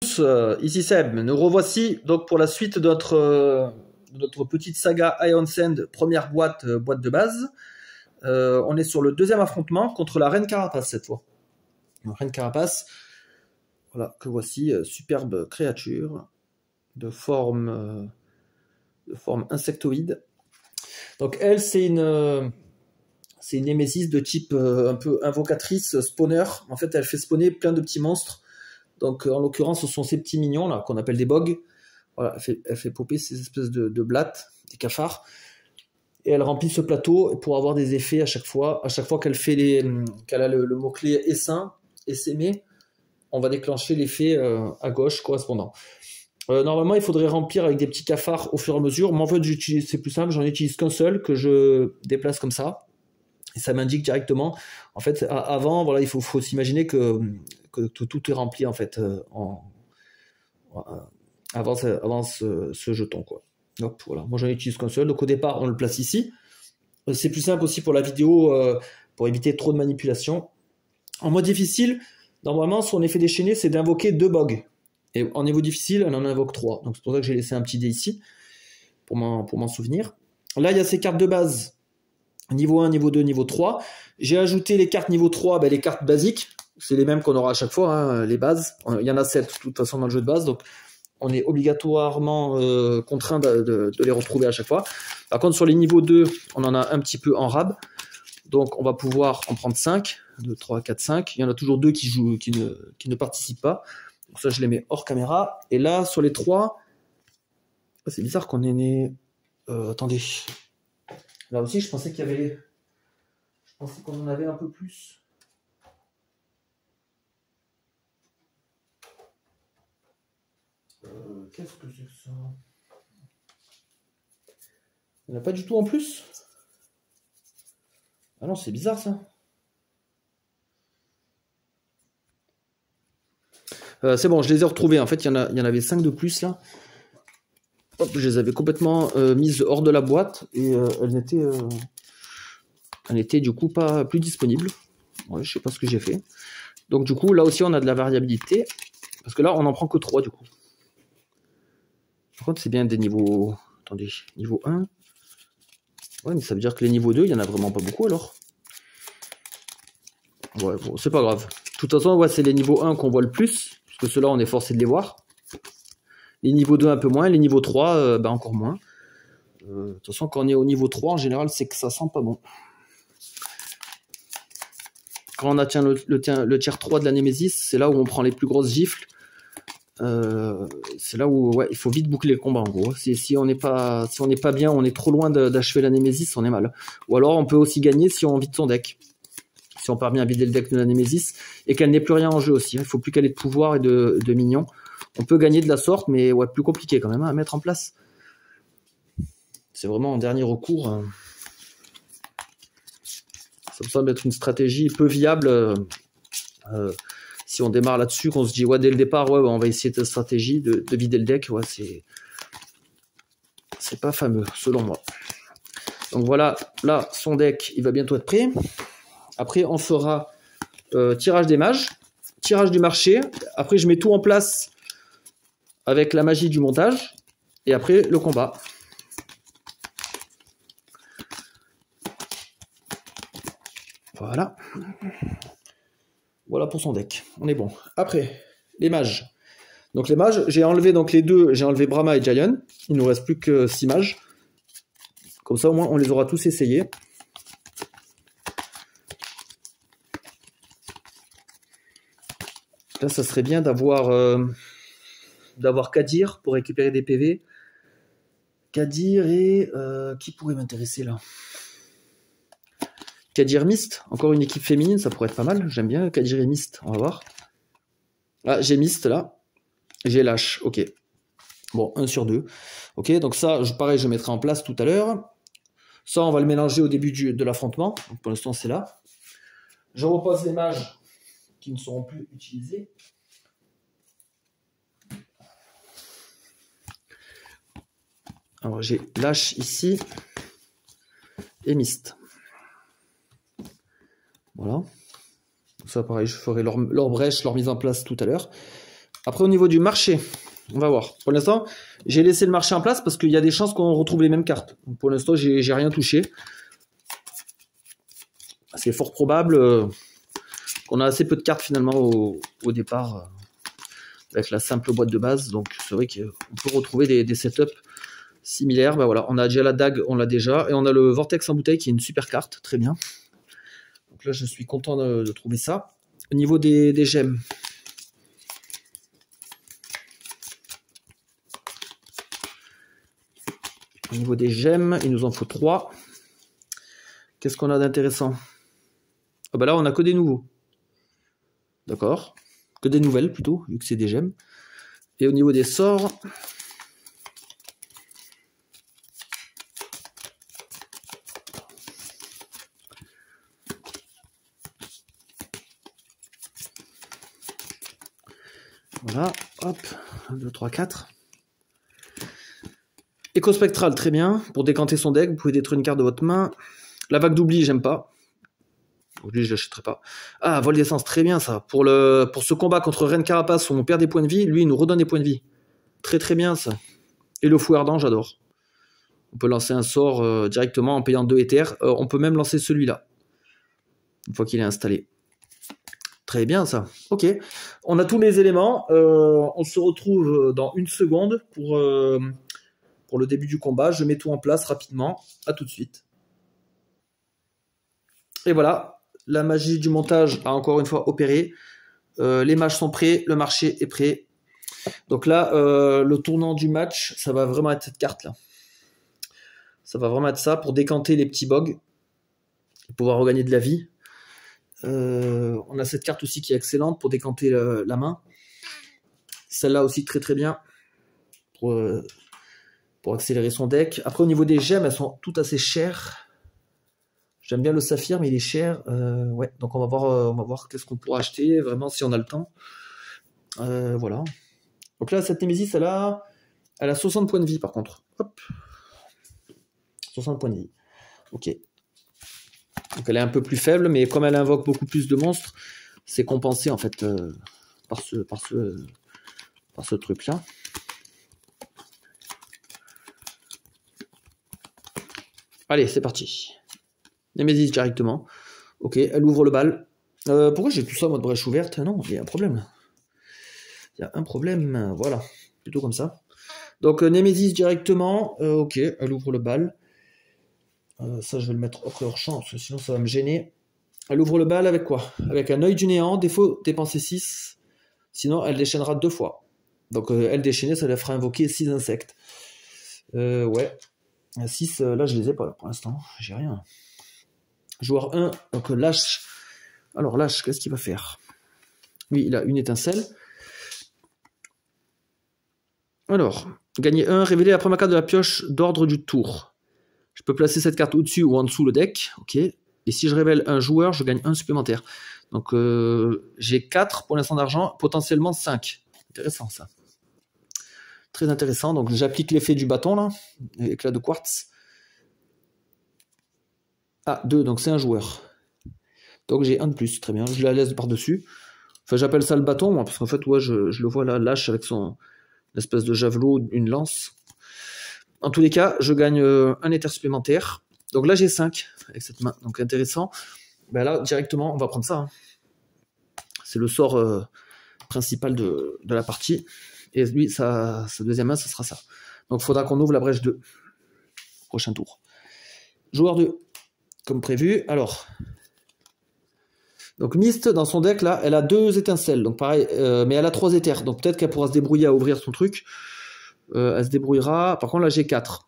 Ici Seb, nous revoici donc pour la suite de notre petite saga Iron Sand, première boîte, boîte de base. On est sur le deuxième affrontement contre la Reine Carapace cette fois. La Reine Carapace, voilà, que voici, superbe créature de forme insectoïde. Donc elle, c'est une némésis de type un peu invocatrice, spawner. En fait, elle fait spawner plein de petits monstres. Donc, en l'occurrence, ce sont ces petits mignons là qu'on appelle des bogs. Voilà, elle fait popper ces espèces de blattes, des cafards. Et elle remplit ce plateau pour avoir des effets à chaque fois. À chaque fois qu'elle a le mot-clé essaim, essaimer, on va déclencher l'effet à gauche correspondant. Normalement, il faudrait remplir avec des petits cafards au fur et à mesure. Moi, en fait, c'est plus simple. J'en utilise qu'un seul que je déplace comme ça. Et ça m'indique directement. En fait, avant, voilà, il faut s'imaginer que tout est rempli en fait avant ce jeton, quoi. Donc voilà, moi j'en utilise qu'un seul. Donc au départ, on le place ici. C'est plus simple aussi pour la vidéo, pour éviter trop de manipulation. En mode difficile, normalement, son effet déchaîné, c'est d'invoquer 2 bogs. Et en niveau difficile, elle en invoque 3. Donc c'est pour ça que j'ai laissé un petit dé ici, pour m'en souvenir. Là, il y a ces cartes de base. Niveau 1, niveau 2, niveau 3. J'ai ajouté les cartes niveau 3, les cartes basiques. C'est les mêmes qu'on aura à chaque fois, hein, les bases. Il y en a 7 de toute façon dans le jeu de base, donc on est obligatoirement contraint de les retrouver à chaque fois. Par contre, sur les niveaux 2, on en a un petit peu en rab. Donc on va pouvoir en prendre 5. 2, 3, 4, 5. Il y en a toujours 2 qui ne participent pas. Donc ça, je les mets hors caméra. Et là, sur les 3, c'est bizarre qu'on ait né... attendez. Là aussi, je pensais qu'il y avait... Je pensais qu'on en avait un peu plus. Qu'est-ce que c'est que ça? Il n'y en a pas du tout en plus? Ah non, c'est bizarre ça. C'est bon, je les ai retrouvés. En fait, il y en avait 5 de plus là. Hop, je les avais complètement mises hors de la boîte et elles n'étaient du coup pas plus disponibles. Ouais, je sais pas ce que j'ai fait. Donc du coup, là aussi, on a de la variabilité. Parce que là, on n'en prend que 3 du coup. Par contre, c'est bien des niveaux... Attendez, niveau 1. Ouais, mais ça veut dire que les niveaux 2, il n'y en a vraiment pas beaucoup alors. Ouais, bon, c'est pas grave. De toute façon, ouais, c'est les niveaux 1 qu'on voit le plus. Parce que ceux-là, on est forcé de les voir. Les niveaux 2, un peu moins. Les niveaux 3, encore moins. De toute façon, quand on est au niveau 3, en général, c'est que ça sent pas bon. Quand on atteint le tiers 3 de la Némésis, c'est là où on prend les plus grosses gifles. C'est là où ouais, il faut vite boucler le combat en gros. Si on n'est pas bien, on est trop loin d'achever la Némésis, on est mal. Ou alors on peut aussi gagner si on vide son deck. Si on parvient à vider le deck de la Némésis et qu'elle n'ait plus rien en jeu aussi. Il faut plus qu'elle ait de pouvoir et de minions. On peut gagner de la sorte, mais ouais, plus compliqué quand même à mettre en place. C'est vraiment en dernier recours. Ça me semble être une stratégie peu viable. Si on démarre là-dessus, qu'on se dit ouais dès le départ, ouais, on va essayer cette stratégie de vider le deck, ouais, c'est pas fameux selon moi. Donc voilà, là son deck, il va bientôt être prêt. Après on fera tirage des mages, tirage du marché. Après je mets tout en place avec la magie du montage et après le combat. Voilà. Voilà pour son deck. On est bon. Après, les mages. Donc les mages, j'ai enlevé donc les deux, j'ai enlevé Brahma et Giant. Il nous reste plus que 6 mages. Comme ça au moins on les aura tous essayés. Là ça serait bien d'avoir Kadir pour récupérer des PV. Kadir et qui pourrait m'intéresser là? Kadir Mist, encore une équipe féminine, ça pourrait être pas mal. J'aime bien Kadir et Mist, on va voir. Ah, j'ai Mist là. J'ai Lâche, ok. Bon, 1 sur 2. Ok, donc ça, pareil, je mettrai en place tout à l'heure. Ça, on va le mélanger au début de l'affrontement. Pour l'instant, c'est là. Je repose les mages qui ne seront plus utilisés. Alors, j'ai Lâche ici et Mist. Voilà. Ça, pareil, je ferai leur brèche, leur mise en place tout à l'heure. Après, au niveau du marché, on va voir. Pour l'instant, j'ai laissé le marché en place parce qu'il y a des chances qu'on retrouve les mêmes cartes. Donc, pour l'instant, j'ai rien touché. C'est fort probable qu'on a assez peu de cartes finalement au départ avec la simple boîte de base. Donc, c'est vrai qu'on peut retrouver des setups similaires. Ben voilà, on a déjà la dague, on l'a déjà. Et on a le Vortex en bouteille qui est une super carte. Très bien. Donc là, je suis content de trouver ça. Au niveau des gemmes. Au niveau des gemmes, il nous en faut 3. Qu'est-ce qu'on a d'intéressant? Ah bah là, on a que des nouveaux. D'accord. Que des nouvelles plutôt, vu que c'est des gemmes. Et au niveau des sorts... Voilà, hop, 1, 2, 3, 4. Écho spectral, très bien. Pour décanter son deck, vous pouvez détruire une carte de votre main. La vague d'oubli, j'aime pas. Lui, je l'achèterai pas. Ah, vol d'essence, très bien ça. Pour ce combat contre Reine Carapace où on perd des points de vie, lui, il nous redonne des points de vie. Très très bien ça. Et le fou ardent, j'adore. On peut lancer un sort directement en payant 2 éthers. On peut même lancer celui-là. Une fois qu'il est installé. Très bien ça. Ok. On a tous les éléments. On se retrouve dans 1 seconde pour le début du combat. Je mets tout en place rapidement. À tout de suite. Et voilà. La magie du montage a encore une fois opéré. Les matchs sont prêts. Le marché est prêt. Donc là, le tournant du match, ça va vraiment être cette carte-là. Ça va vraiment être ça pour décanter les petits bogs. Pour pouvoir regagner de la vie. On a cette carte aussi qui est excellente pour décanter la main. Celle-là aussi très très bien pour accélérer son deck. Après au niveau des gemmes, elles sont toutes assez chères. J'aime bien le saphir mais il est cher. Ouais, donc on va voir qu'est-ce qu'on pourra acheter vraiment si on a le temps. Voilà. Donc là cette Némésis elle a 60 points de vie par contre. Hop. 60 points de vie. Ok. Donc elle est un peu plus faible, mais comme elle invoque beaucoup plus de monstres, c'est compensé en fait par ce truc-là. Allez, c'est parti. Némésis directement. Ok, elle ouvre le bal. Pourquoi j'ai tout ça en mode brèche ouverte? Non, il y a un problème. Il y a un problème, voilà. Plutôt comme ça. Donc Némésis directement. Ok, elle ouvre le bal. Ça, je vais le mettre hors champ, parce que sinon ça va me gêner. Elle ouvre le bal avec quoi? Avec un œil du néant, défaut, dépenser 6. Sinon, elle déchaînera 2 fois. Donc, elle déchaînée, ça lui fera invoquer 6 insectes. Ouais. 6, là, je les ai pas, là, pour l'instant. J'ai rien. Joueur 1, donc lâche. Alors, lâche, qu'est-ce qu'il va faire? Lui, il a une étincelle. Alors, gagner 1, révéler la première carte de la pioche d'ordre du tour. Je peux placer cette carte au-dessus ou en dessous le deck. Ok. Et si je révèle un joueur, je gagne 1 supplémentaire. Donc, j'ai 4 pour l'instant d'argent, potentiellement 5. Intéressant, ça. Très intéressant. Donc, j'applique l'effet du bâton, là. Éclat de quartz. Ah, 2, donc c'est un joueur. Donc, j'ai 1 de plus. Très bien. Je la laisse par-dessus. Enfin, j'appelle ça le bâton, moi, parce qu'en fait, ouais, je le vois là, lâche avec son espèce de javelot, une lance. En tous les cas, je gagne 1 éther supplémentaire. Donc là, j'ai 5 avec cette main. Donc intéressant. Ben là, directement, on va prendre ça. Hein. C'est le sort principal de la partie. Et lui, sa deuxième main, ce sera ça. Donc il faudra qu'on ouvre la brèche 2. Prochain tour. Joueur 2. Comme prévu. Alors. Donc Mist, dans son deck, là, elle a 2 étincelles. Donc pareil, mais elle a 3 éthers. Donc peut-être qu'elle pourra se débrouiller à ouvrir son truc. Elle se débrouillera. Par contre, là, j'ai 4.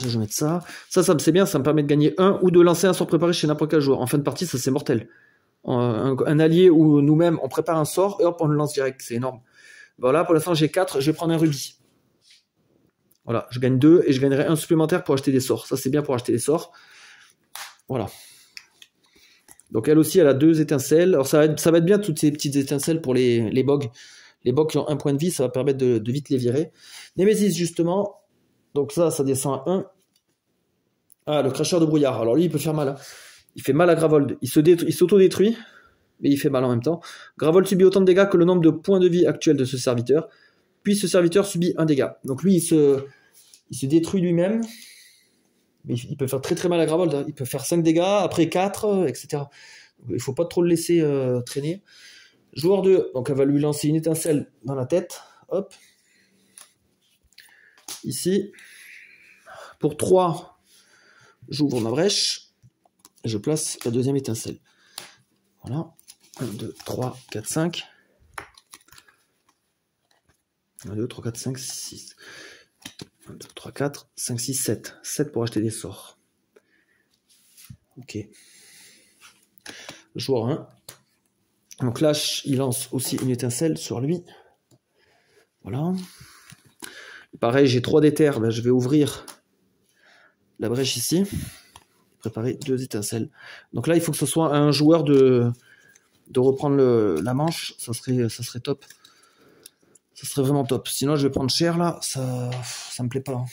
Je vais mettre ça. Ça, c'est bien. Ça me permet de gagner 1 ou de lancer un sort préparé chez n'importe quel joueur. En fin de partie, ça, c'est mortel. Un allié ou nous-mêmes, on prépare un sort et hop, on le lance direct. C'est énorme. Voilà, pour l'instant, j'ai 4. Je vais prendre un rubis. Voilà, je gagne 2 et je gagnerai 1 supplémentaire pour acheter des sorts. Ça, c'est bien pour acheter des sorts. Voilà. Donc, elle aussi, elle a 2 étincelles. Alors, ça va être bien, toutes ces petites étincelles pour les bogs. Les bogs qui ont 1 point de vie, ça va permettre de vite les virer. Némésis, justement. Donc ça descend à 1. Ah, le cracheur de brouillard. Alors lui, il peut faire mal. Hein. Il fait mal à Gravold. Il s'auto-détruit. mais il fait mal en même temps. Gravol subit autant de dégâts que le nombre de points de vie actuels de ce serviteur. Puis ce serviteur subit un dégât. Donc lui, il se détruit lui-même. Mais il peut faire très très mal à Gravol. Il peut faire 5 dégâts, après 4, etc. Il ne faut pas trop le laisser traîner. Joueur 2, donc elle va lui lancer une étincelle dans la tête. Hop. Ici. Pour 3, j'ouvre ma brèche. Et je place la deuxième étincelle. Voilà. 1, 2, 3, 4, 5. 1, 2, 3, 4, 5, 6. 1, 2, 3, 4, 5, 6, 7. 7 pour acheter des sorts. Ok. Joueur 1. Donc là, il lance aussi une étincelle sur lui. Voilà. Pareil, j'ai 3 d'éther. Ben, je vais ouvrir la brèche ici. Préparer 2 étincelles. Donc là, il faut que ce soit un joueur de reprendre la manche. Ça serait top. Ça serait vraiment top. Sinon, je vais prendre cher là. Ça me plaît pas.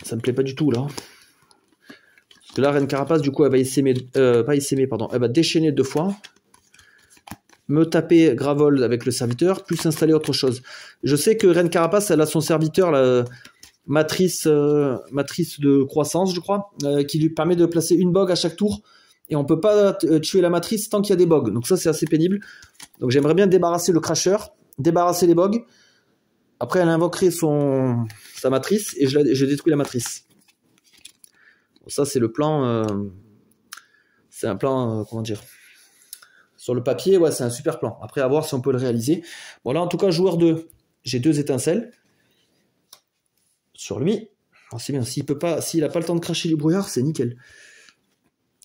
Ça me plaît pas du tout là. Parce que là, Reine Carapace, du coup, elle va essaimer, pardon, elle va déchaîner 2 fois. Me taper Gravol avec le serviteur, plus installer autre chose. Je sais que Reine Carapace, elle a son serviteur, la matrice de croissance, je crois, qui lui permet de placer une bog à chaque tour. Et on peut pas tuer la matrice tant qu'il y a des bogs. Donc ça, c'est assez pénible. Donc j'aimerais bien débarrasser le crasher, débarrasser les bogs. Après, elle invoquerait sa matrice et je détruis la matrice. Bon, ça, c'est le plan. C'est un plan, comment dire. Sur le papier, ouais, c'est un super plan. Après, à voir si on peut le réaliser. Bon, là, en tout cas, joueur 2, j'ai 2 étincelles. Sur lui. Oh, c'est bien. S'il n'a pas le temps de cracher du brouillard, c'est nickel.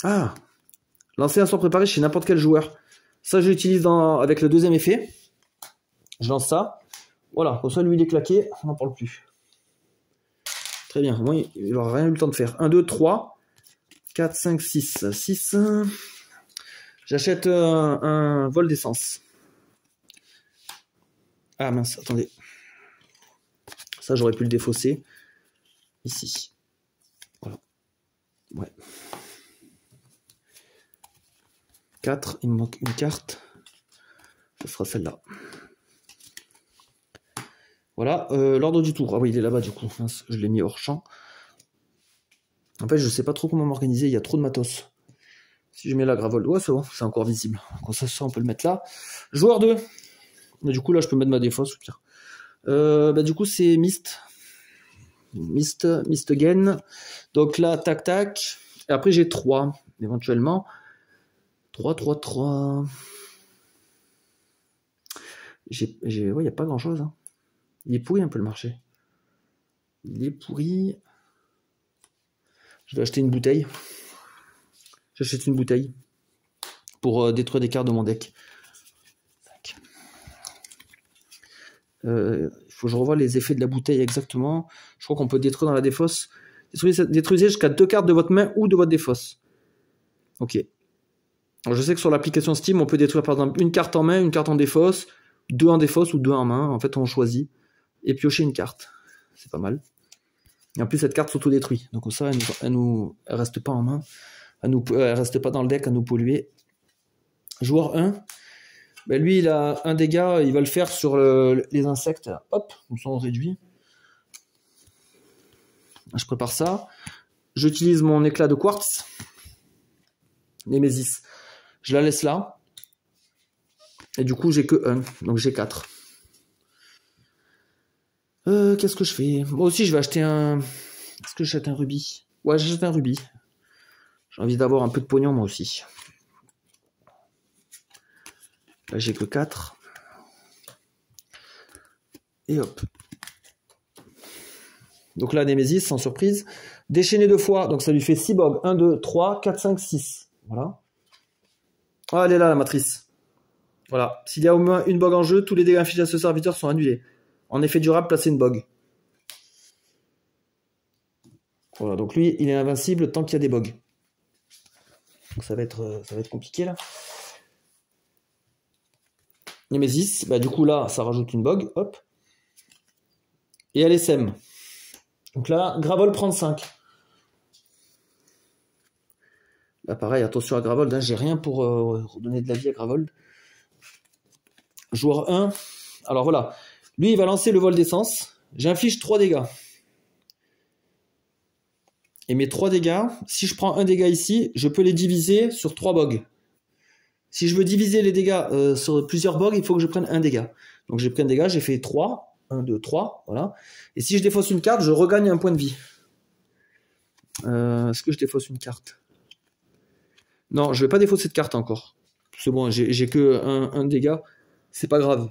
Ah! Lancer un sort préparé chez n'importe quel joueur. Ça, je l'utilise avec le deuxième effet. Je lance ça. Voilà, comme ça, lui, il est claqué. On n'en parle plus. Très bien. Moi, il n'aura rien eu le temps de faire. 1, 2, 3, 4, 5, 6. 6. J'achète un vol d'essence. Ah mince, attendez. Ça, j'aurais pu le défausser. Ici. Voilà. Ouais. 4, il me manque une carte. Ce sera celle-là. Voilà, l'ordre du tour. Ah oui, il est là-bas du coup. Mince, je l'ai mis hors champ. En fait, je sais pas trop comment m'organiser, il y a trop de matos. Si je mets la Gravol, ouais, c'est bon, c'est encore visible. Comme ça, on peut le mettre là. Joueur 2. Mais du coup, là, je peux mettre ma défausse ou pire. Du coup, c'est Mist again. Donc là, tac, tac. Et après, j'ai 3, éventuellement. 3. Ouais, il n'y a pas grand-chose. Hein. Il est pourri un peu le marché. Il est pourri. Je vais acheter une bouteille. J'achète une bouteille pour détruire des cartes de mon deck. Il faut que je revoie les effets de la bouteille exactement. Je crois qu'on peut détruire dans la défausse. Détruisez jusqu'à 2 cartes de votre main ou de votre défausse. Ok. Alors je sais que sur l'application Steam, on peut détruire par exemple une carte en main, une carte en défausse, 2 en défausse ou 2 en main. En fait, on choisit et piocher une carte. C'est pas mal. Et en plus, cette carte s'auto-détruit. Donc ça, elle reste pas en main. Elle reste pas dans le deck à nous polluer. Joueur 1. Ben lui, il a un dégât. Il va le faire sur les insectes. Hop, comme ça on réduit. Je prépare ça. J'utilise mon éclat de quartz. Némésis. Je la laisse là. Et du coup, j'ai que 1. Donc j'ai 4. Qu'est-ce que je fais? Moi aussi, je vais acheter un... Est-ce que j'achète un rubis? Ouais, j'achète un rubis. J'ai envie d'avoir un peu de pognon, moi aussi. Là, j'ai que 4. Et hop. Donc là, Némésis, sans surprise. Déchaîner 2 fois, donc ça lui fait 6 bogs. 1, 2, 3, 4, 5, 6. Voilà. Ah, elle est là, la matrice. Voilà. S'il y a au moins une bog en jeu, tous les dégâts infligés à ce serviteur sont annulés. En effet durable, placez une bog. Voilà, donc lui, il est invincible tant qu'il y a des bogs. Donc ça va être compliqué, là. Némésis, bah du coup, là, ça rajoute une bog. Hop. Et elle est sème. Donc là, Gravol prend 5. Là, pareil, attention à Gravold, hein, j'ai rien pour redonner de la vie à Gravold. Joueur 1. Alors voilà. Lui, il va lancer le vol d'essence. J'inflige 3 dégâts. Et mes 3 dégâts, si je prends un dégât ici, je peux les diviser sur 3 bogs. Si je veux diviser les dégâts sur plusieurs bogs, il faut que je prenne un dégât. Donc j'ai pris un dégât, j'ai fait 3. 1, 2, 3. Voilà. Et si je défausse une carte, je regagne un point de vie. Est-ce que je défausse une carte? Non, je vais pas défausser de carte encore. C'est bon, j'ai que un dégât. C'est pas grave.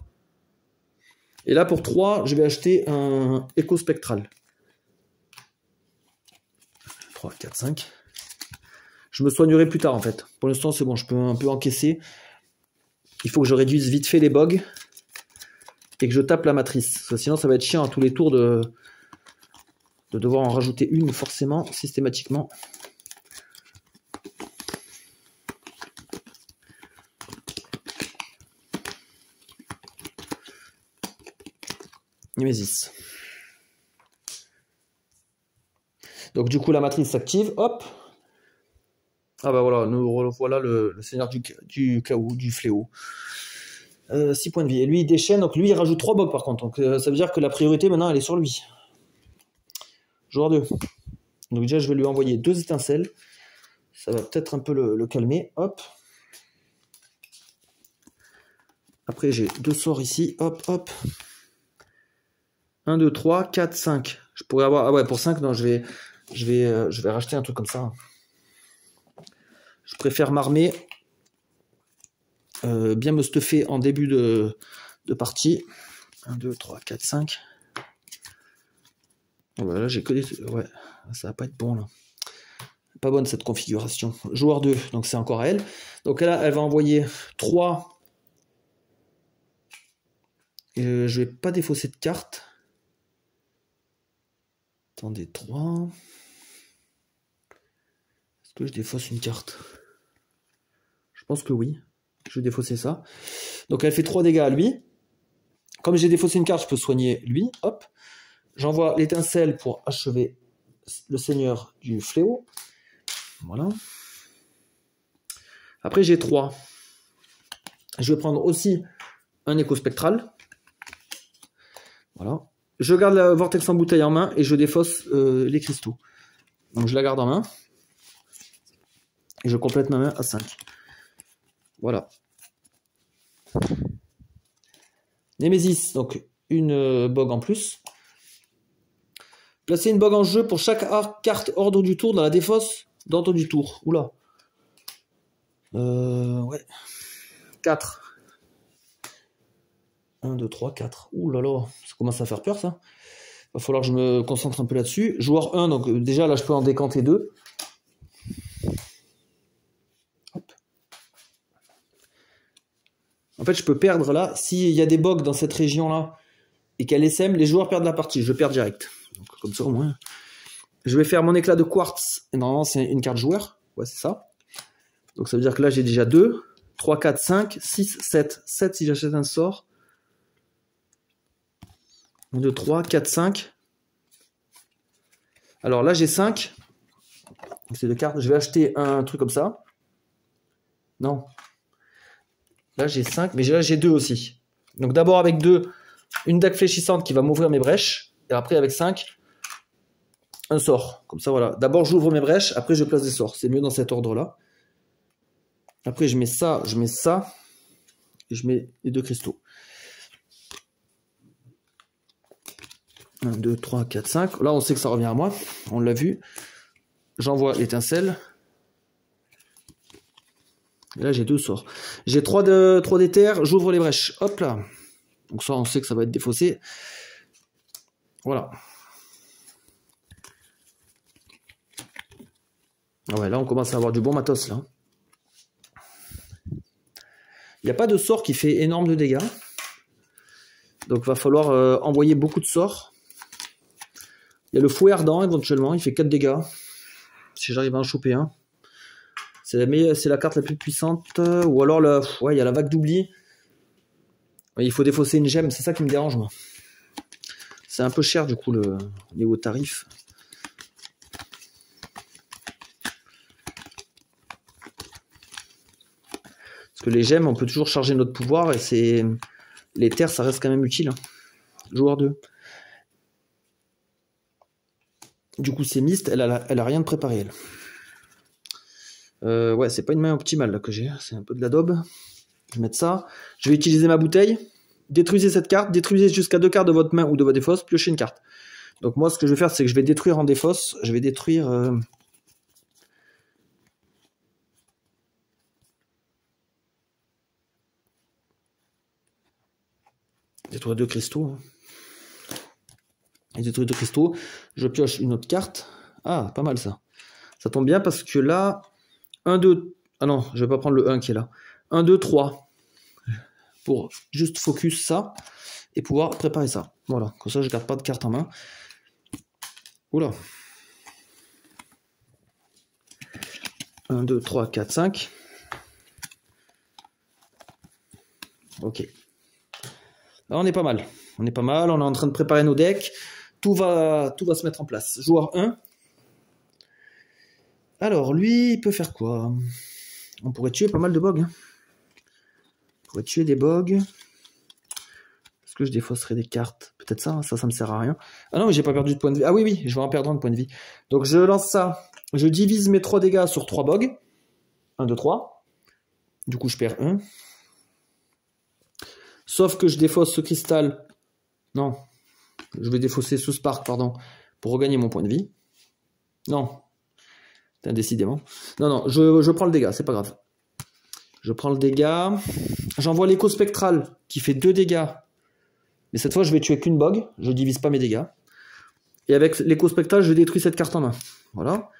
Et là, pour 3, je vais acheter un écho spectral. 3, 4, 5. Je me soignerai plus tard, en fait. Pour l'instant, c'est bon, je peux un peu encaisser. Il faut que je réduise vite fait les bogs et que je tape la matrice. Sinon, ça va être chiant à tous les tours de devoir en rajouter une, forcément, systématiquement. Némésis. Donc du coup la matrice s'active, hop. Ah bah voilà, nous revoilà le seigneur du chaos, du fléau. 6 points de vie. Et lui il déchaîne, donc lui il rajoute 3 bogs par contre. Donc ça veut dire que la priorité maintenant elle est sur lui. Joueur 2. Donc déjà je vais lui envoyer 2 étincelles. Ça va peut-être un peu le calmer. Hop. Après j'ai 2 sorts ici. Hop, hop. 1, 2, 3, 4, 5. Je pourrais avoir... Ah ouais, pour 5, non, je vais racheter un truc comme ça. Je préfère m'armer. Bien me stuffer en début de partie. 1, 2, 3, 4, 5. Ouais, là, j'ai que des... Ouais, ça va pas être bon, là. Pas bonne, cette configuration. Joueur 2, donc c'est encore elle. Donc là, elle va envoyer 3. Je vais pas défausser de carte. Attendez, 3. Est-ce que je défausse une carte? Je pense que oui. Je vais défausser ça. Donc elle fait 3 dégâts à lui. Comme j'ai défaussé une carte, je peux soigner lui. Hop. J'envoie l'étincelle pour achever le seigneur du fléau. Voilà. Après j'ai 3. Je vais prendre aussi un écho spectral. Voilà. Je garde la vortex en bouteille en main et je défausse les cristaux. Donc je la garde en main. Et je complète ma main à 5. Voilà. Némésis, donc une bog en plus. Placez une bog en jeu pour chaque carte ordre du tour dans la défausse d'ordre du tour. Oula. Ouais. 4. 1, 2, 3, 4. Ouh là là, ça commence à faire peur ça. Va falloir que je me concentre un peu là-dessus. Joueur 1, donc déjà là je peux en décanter 2. Hop. En fait je peux perdre là, s'il y a des bogs dans cette région là et qu'elle SM, les joueurs perdent la partie, je perds direct. Donc, comme ça au moins. Je vais faire mon éclat de quartz, et normalement c'est une carte joueur, ouais c'est ça. Donc ça veut dire que là j'ai déjà 2, 3, 4, 5, 6, 7. 7 si j'achète un sort. 1, 2, 3, 4, 5. Alors là j'ai 5. C'est 2 cartes. Je vais acheter un truc comme ça. Non. Là j'ai 5, mais là j'ai 2 aussi. Donc d'abord avec 2, une dague fléchissante qui va m'ouvrir mes brèches. Et après avec 5, un sort. Comme ça voilà. D'abord j'ouvre mes brèches, après je place des sorts. C'est mieux dans cet ordre-là. Après je mets ça, et je mets les 2 cristaux. 1, 2, 3, 4, 5. Là, on sait que ça revient à moi. On l'a vu. J'envoie l'étincelle. Et là, j'ai 2 sorts. J'ai 3 d'éther. J'ouvre les brèches. Hop là. Donc ça, on sait que ça va être défaussé. Voilà. Ah ouais, là, on commence à avoir du bon matos, là. Il n'y a pas de sort qui fait énorme de dégâts. Donc, il va falloir envoyer beaucoup de sorts. Il y a le fouet ardent éventuellement, il fait 4 dégâts. Si j'arrive à en choper un. C'est la carte la plus puissante. Ou alors, ouais, il y a la vague d'oubli. Il faut défausser une gemme, c'est ça qui me dérange, moi. C'est un peu cher, du coup, les hauts tarifs. Parce que les gemmes, on peut toujours charger notre pouvoir et c'est... Les terres, ça reste quand même utile. Hein. Joueur 2. Du coup, c'est Mist, elle a rien de préparé, elle. Ouais, c'est pas une main optimale là que j'ai, c'est un peu de la daube. Je vais mettre ça. Je vais utiliser ma bouteille. Détruisez cette carte, détruisez jusqu'à 2 cartes de votre main ou de votre défausse, piochez une carte. Donc moi, ce que je vais faire, c'est que je vais détruire en défausse. Je vais détruire... Détruire 2 cristaux. Hein. Et détruire 2 cristaux. Je pioche une autre carte. Ah, pas mal ça. Ça tombe bien parce que là... 1, 2... Ah non, je vais pas prendre le 1 qui est là. 1, 2, 3. Pour juste focus ça. Et pouvoir préparer ça. Voilà. Comme ça, je garde pas de carte en main. Oula. 1, 2, 3, 4, 5. Ok. Là, on est pas mal. On est pas mal. On est en train de préparer nos decks. Tout va se mettre en place. Joueur 1. Alors, lui, il peut faire quoi? On pourrait tuer pas mal de bogs. Hein. On pourrait tuer des bogs. Est-ce que je défausserais des cartes? Peut-être ça, ça me sert à rien. Ah non, mais j'ai pas perdu de point de vie. Ah oui, oui, je vais en perdre un de point de vie. Donc, je lance ça. Je divise mes 3 dégâts sur 3 bogs. 1, 2, 3. Du coup, je perds 1. Sauf que je défausse ce cristal. Non. Je vais défausser ce spark, pardon, pour regagner mon point de vie. Non. Décidément. Non, non, je prends le dégât, c'est pas grave. Je prends le dégât. J'envoie l'écho spectral qui fait 2 dégâts. Mais cette fois, je vais tuer qu'une bog. Je divise pas mes dégâts. Et avec l'écho spectral, je détruis cette carte en main. Voilà.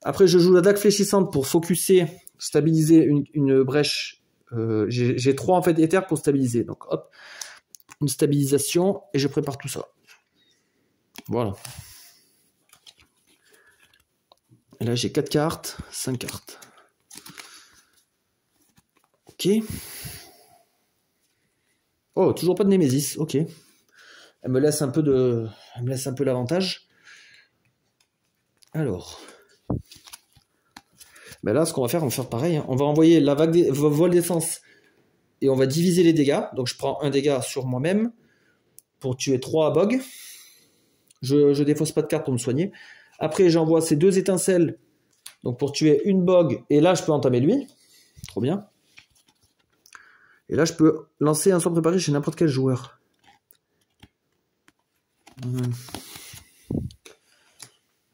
Après, je joue la dague fléchissante pour focuser, stabiliser une brèche. J'ai 3 en fait éthers pour stabiliser. Donc hop, une stabilisation et je prépare tout ça. Voilà. Et là, j'ai 4 cartes, 5 cartes. Ok. Oh, toujours pas de Némésis. Ok. Elle me laisse un peu l'avantage. Alors. Ben là, ce qu'on va faire, on va faire pareil. Hein. On va envoyer la vague vol d'essence et on va diviser les dégâts. Donc, je prends un dégât sur moi-même pour tuer 3 bogs. Je défausse pas de carte pour me soigner. Après, j'envoie ces 2 étincelles donc pour tuer une bog. Et là, je peux entamer lui. Trop bien. Et là, je peux lancer un sort préparé chez n'importe quel joueur.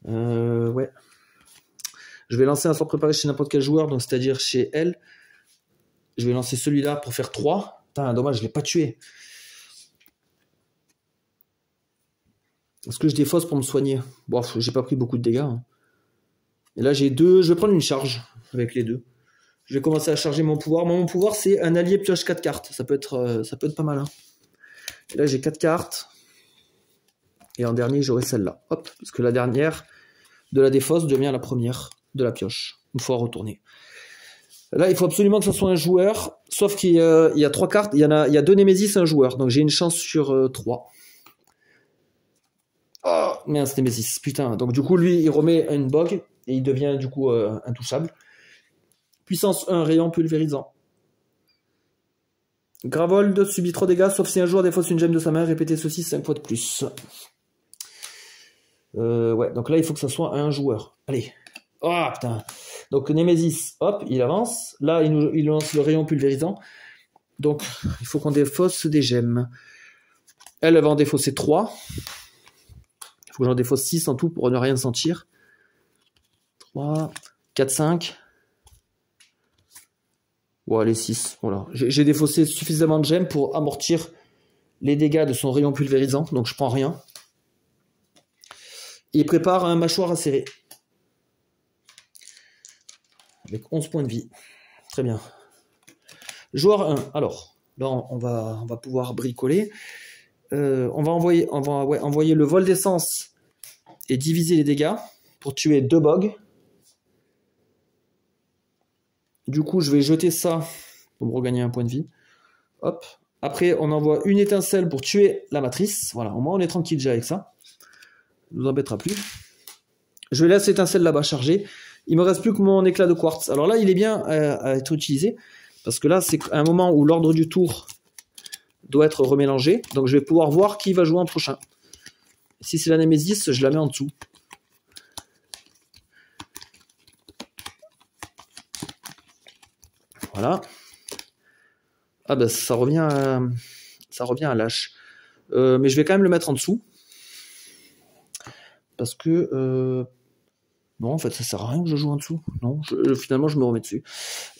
Ouais. Je vais lancer un sort préparé chez n'importe quel joueur, donc c'est-à-dire chez elle. Je vais lancer celui-là pour faire 3. Putain, dommage, je ne l'ai pas tué. Est-ce que je défausse pour me soigner? Bon, j'ai pas pris beaucoup de dégâts. Hein. Et là, j'ai 2. Je vais prendre une charge avec les 2. Je vais commencer à charger mon pouvoir. Mon pouvoir, c'est un allié pioche 4 cartes. Ça peut être pas mal. Hein. Et là, j'ai 4 cartes. Et en dernier, j'aurai celle-là. Hop, parce que la dernière de la défausse devient la première de la pioche. Une fois retournée. Là, il faut absolument que ce soit un joueur. Sauf qu'il y a 3 cartes. Il y a 2 Némésis et un joueur. Donc, j'ai une chance sur 3. Oh, merde, c'est Némésis. Putain. Donc, du coup, lui, il remet une bog. Et il devient, du coup, intouchable. Puissance 1, rayon pulvérisant. Gravold subit 3 dégâts, sauf si un joueur défausse une gemme de sa main. Répétez ceci 5 fois de plus. Ouais, donc là, il faut que ça soit un joueur. Allez. Oh, putain. Donc, Némésis, hop, il avance. Là, il lance le rayon pulvérisant. Donc, il faut qu'on défausse des gemmes. Elle va en défausser 3. Il faut que j'en défausse 6 en tout pour ne rien sentir. 3, 4, 5. Ouais, les 6. Voilà. J'ai défaussé suffisamment de gemmes pour amortir les dégâts de son rayon pulvérisant. Donc, je prends rien. Et il prépare un mâchoire acéré. Avec 11 points de vie. Très bien. Joueur 1. Alors, là, on va pouvoir bricoler. On va envoyer le vol d'essence et diviser les dégâts pour tuer 2 bogs. Du coup, je vais jeter ça pour me regagner un point de vie. Hop. Après, on envoie une étincelle pour tuer la matrice. Voilà, au moins on est tranquille déjà avec ça. Ça ne nous embêtera plus. Je vais laisser l'étincelle là-bas chargée. Il me reste plus que mon éclat de quartz. Alors là, il est bien à être utilisé Parce que là, c'est un moment où l'ordre du tour doit être remélangé. Donc je vais pouvoir voir qui va jouer en prochain. Si c'est la Némésis, je la mets en dessous. Voilà. Ah ben ça revient à lâche. Mais je vais quand même le mettre en dessous. Parce que... non, en fait, ça sert à rien que je joue en dessous. Non, finalement, je me remets dessus.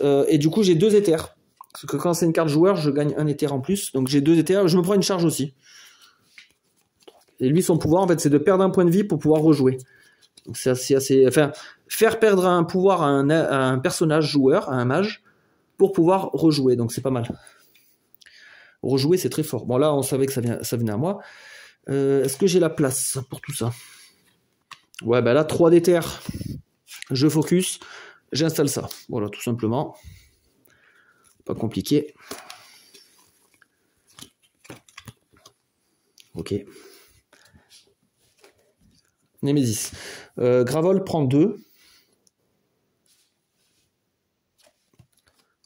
Et du coup, j'ai 2 éthers. Parce que quand c'est une carte joueur, je gagne un éther en plus. Donc j'ai 2 éthers. Je me prends une charge aussi. Et lui, son pouvoir, en fait, c'est de perdre un point de vie pour pouvoir rejouer. Donc c'est assez... Enfin, faire perdre un pouvoir à un personnage joueur, à un mage, pour pouvoir rejouer. Donc c'est pas mal. Rejouer, c'est très fort. Bon, là, on savait que ça venait à moi. Est-ce que j'ai la place pour tout ça? Ouais, ben là, 3 d'éther. Je focus. J'installe ça. Voilà, tout simplement. Pas compliqué. Ok. Némésis. Gravol prend 2.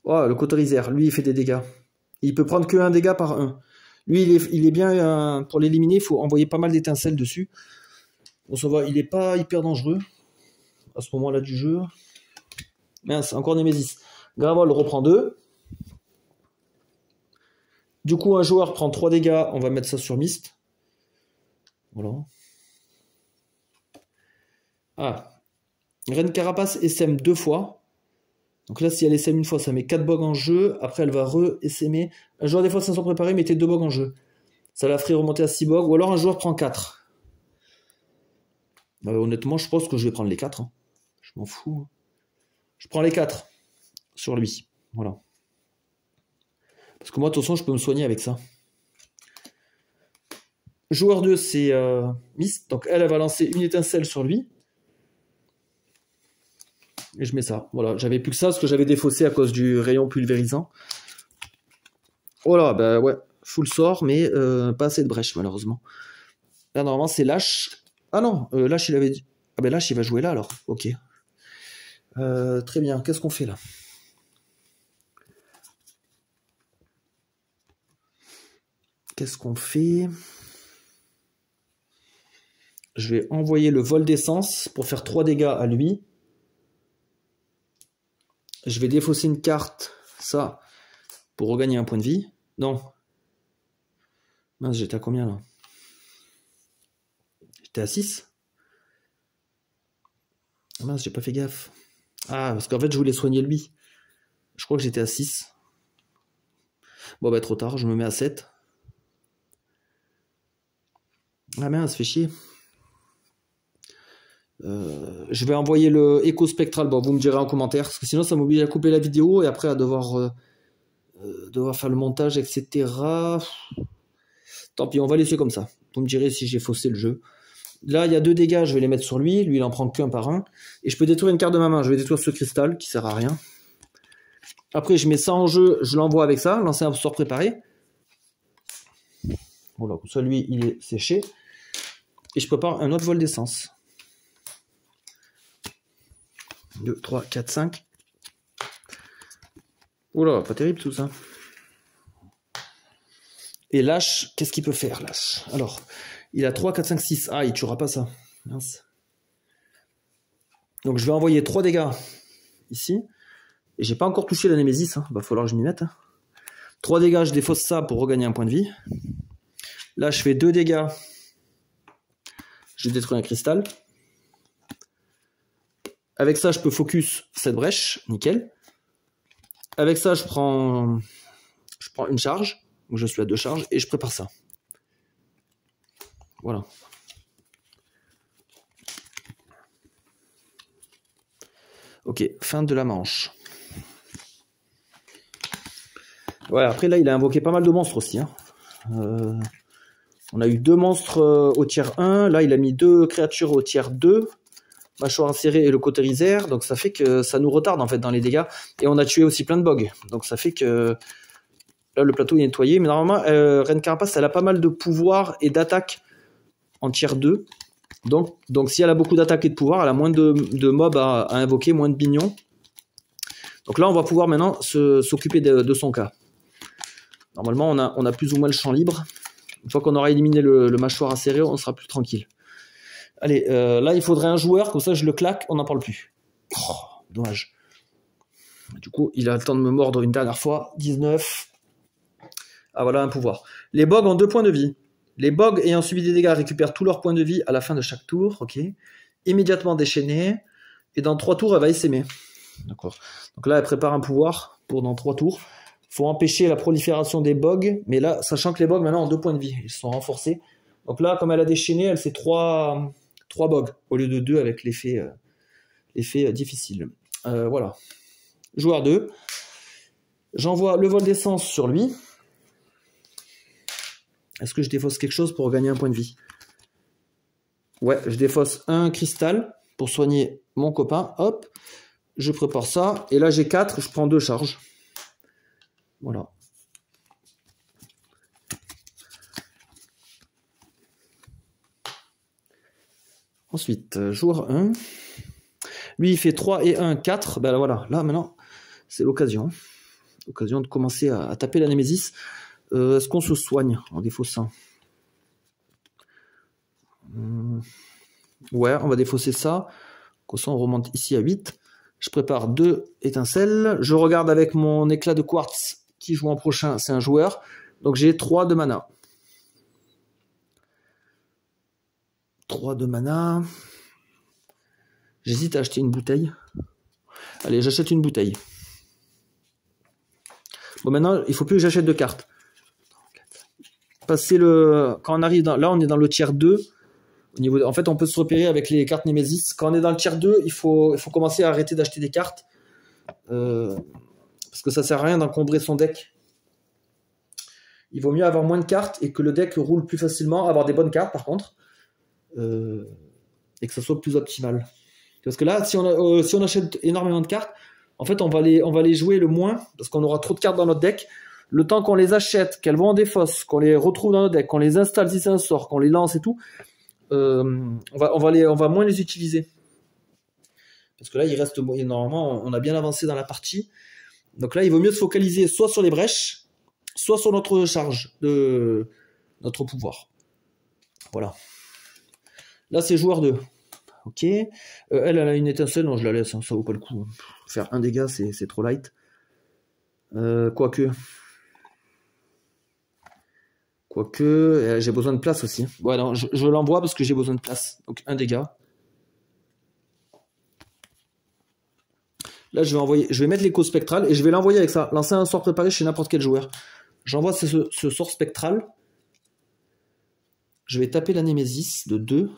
Oh, le Cotorisaire, lui, il fait des dégâts. Il peut prendre que 1 dégât par 1. Lui, il est bien... pour l'éliminer, il faut envoyer pas mal d'étincelles dessus. Bon, ça va, il n'est pas hyper dangereux à ce moment-là du jeu. Mince, encore Némésis. Gravol reprend 2. Du coup, un joueur prend 3 dégâts. On va mettre ça sur Mist. Voilà. Ah. Reine Carapace SM 2 fois. Donc là, si elle SM une fois, ça met 4 bugs en jeu. Après, elle va re-SMer. Un joueur des fois 500 préparés, mettez 2 bugs en jeu. Ça la ferait remonter à 6 bugs. Ou alors un joueur prend 4. Honnêtement, je pense que je vais prendre les 4. Hein. Je m'en fous. Je prends les 4 sur lui. Voilà. Parce que moi, de toute façon, je peux me soigner avec ça. Joueur 2, c'est Mist. Donc elle va lancer une étincelle sur lui. Et je mets ça. Voilà, j'avais plus que ça parce que j'avais défaussé à cause du rayon pulvérisant. Voilà, bah ouais, full sort, mais pas assez de brèche malheureusement. Là, normalement, c'est Lâche. Ah non, Lâche, il avait dit. Ah ben Lâche, il va jouer là alors. Ok. Très bien, qu'est-ce qu'on fait là? Qu'est-ce qu'on fait? Je vais envoyer le vol d'essence pour faire 3 dégâts à lui. Je vais défausser une carte, ça, pour regagner un point de vie. Non. Mince, j'étais à combien là? J'étais à 6. Mince, j'ai pas fait gaffe. Ah, parce qu'en fait, je voulais soigner lui. Je crois que j'étais à 6. Bon, bah, trop tard, je me mets à 7. Ah mince, fait chier. Je vais envoyer le écho spectral. Bon, vous me direz en commentaire, parce que sinon ça m'oblige à couper la vidéo et après à devoir faire le montage, etc. Tant pis, on va laisser comme ça. Vous me direz si j'ai faussé le jeu. Là, il y a 2 dégâts, je vais les mettre sur lui. Lui, il en prend qu'un par un. Et je peux détruire une carte de ma main. Je vais détruire ce cristal qui sert à rien. Après, je mets ça en jeu, je l'envoie avec ça. Lancer un sort préparé. Voilà, comme ça, lui, il est séché. Et je prépare un autre vol d'essence. 2, 3, 4, 5. Oula, pas terrible tout ça. Et Lâche, qu'est-ce qu'il peut faire, Lâche? Alors, il a 3, 4, 5, 6. Ah, il tuera pas ça. Mince. Donc, je vais envoyer 3 dégâts ici. Et j'ai pas encore touché la Némésis. Hein. Va falloir que je m'y mette. Hein. 3 dégâts, je défausse ça pour regagner un point de vie. Là, je fais 2 dégâts. Je détruis un cristal. Avec ça, je peux focus cette brèche. Nickel. Avec ça, je prends une charge. Donc, je suis à 2 charges. Et je prépare ça. Voilà. Ok, fin de la manche. Ouais, après, là, il a invoqué pas mal de monstres aussi. Hein. On a eu 2 monstres au tiers 1. Là, il a mis 2 créatures au tiers 2. Mâchoire insérée et le Coterisaire. Donc, ça fait que ça nous retarde, en fait, dans les dégâts. Et on a tué aussi plein de bugs. Donc, ça fait que... Là, le plateau est nettoyé. Mais normalement, Reine Carapace, elle a pas mal de pouvoir et d'attaque en tiers 2. Donc si elle a beaucoup d'attaque et de pouvoir, elle a moins de mobs à invoquer, moins de bignons. Donc là, on va pouvoir maintenant s'occuper de son cas. Normalement, on a plus ou moins le champ libre. Une fois qu'on aura éliminé le mâchoire acéré, on sera plus tranquille. Allez, là, il faudrait un joueur, comme ça, je le claque, on n'en parle plus. Oh, dommage. Du coup, il a le temps de me mordre une dernière fois. 19. Ah, voilà un pouvoir. Les bogs ont 2 points de vie. Les bogs ayant subi des dégâts récupèrent tous leurs points de vie à la fin de chaque tour. Ok. Immédiatement déchaînée. Et dans 3 tours, elle va essaimer. D'accord. Donc là, elle prépare un pouvoir pour dans 3 tours. Il faut empêcher la prolifération des bogs. Mais là, sachant que les bogs maintenant ont 2 points de vie. Ils sont renforcés. Donc là, comme elle a déchaîné, elle fait 3 bogs au lieu de 2 avec l'effet difficile. Voilà. Joueur 2. J'envoie le vol d'essence sur lui. Est-ce que je défausse quelque chose pour gagner un point de vie? Ouais, je défausse un cristal pour soigner mon copain. Hop, je prépare ça. Et là, j'ai 4, je prends 2 charges. Voilà. Ensuite, joueur 1. Lui, il fait 3 et 1, 4. Ben voilà, là, maintenant, c'est l'occasion. L'occasion de commencer à taper la Némésis. Est-ce qu'on se soigne en défaussant? Ouais, on va défausser ça. Comme ça, on remonte ici à 8. Je prépare 2 étincelles. Je regarde avec mon éclat de quartz qui joue en prochain. C'est un joueur. Donc, j'ai 3 de mana. 3 de mana. J'hésite à acheter une bouteille. Allez, j'achète une bouteille. Bon, maintenant, il ne faut plus que j'achète de cartes. Quand on arrive là, on est dans le tiers 2. En fait, on peut se repérer avec les cartes Némésis. Quand on est dans le tiers 2, il faut commencer à arrêter d'acheter des cartes. Parce que ça sert à rien d'encombrer son deck. Il vaut mieux avoir moins de cartes et que le deck roule plus facilement, avoir des bonnes cartes par contre. Et que ça soit plus optimal. Parce que là, si on achète énormément de cartes, en fait, on va les jouer le moins, parce qu'on aura trop de cartes dans notre deck. Le temps qu'on les achète, qu'elles vont en défausse, qu'on les retrouve dans notre deck, qu'on les installe si c'est un sort, qu'on les lance et tout, on va moins les utiliser. Parce que là, il reste normalement, on a bien avancé dans la partie. Donc là, il vaut mieux se focaliser soit sur les brèches, soit sur notre charge de notre pouvoir. Voilà. Là, c'est joueur 2. Ok. Elle a une étincelle, non, je la laisse, hein, ça vaut pas le coup. Faire un dégât, c'est trop light. Quoique, j'ai besoin de place aussi. Ouais, non, je l'envoie parce que j'ai besoin de place. Donc, un dégât. Là, je vais mettre l'écho spectral et je vais l'envoyer avec ça. Lancer un sort préparé chez n'importe quel joueur. J'envoie ce sort spectral. Je vais taper la Némésis de 2.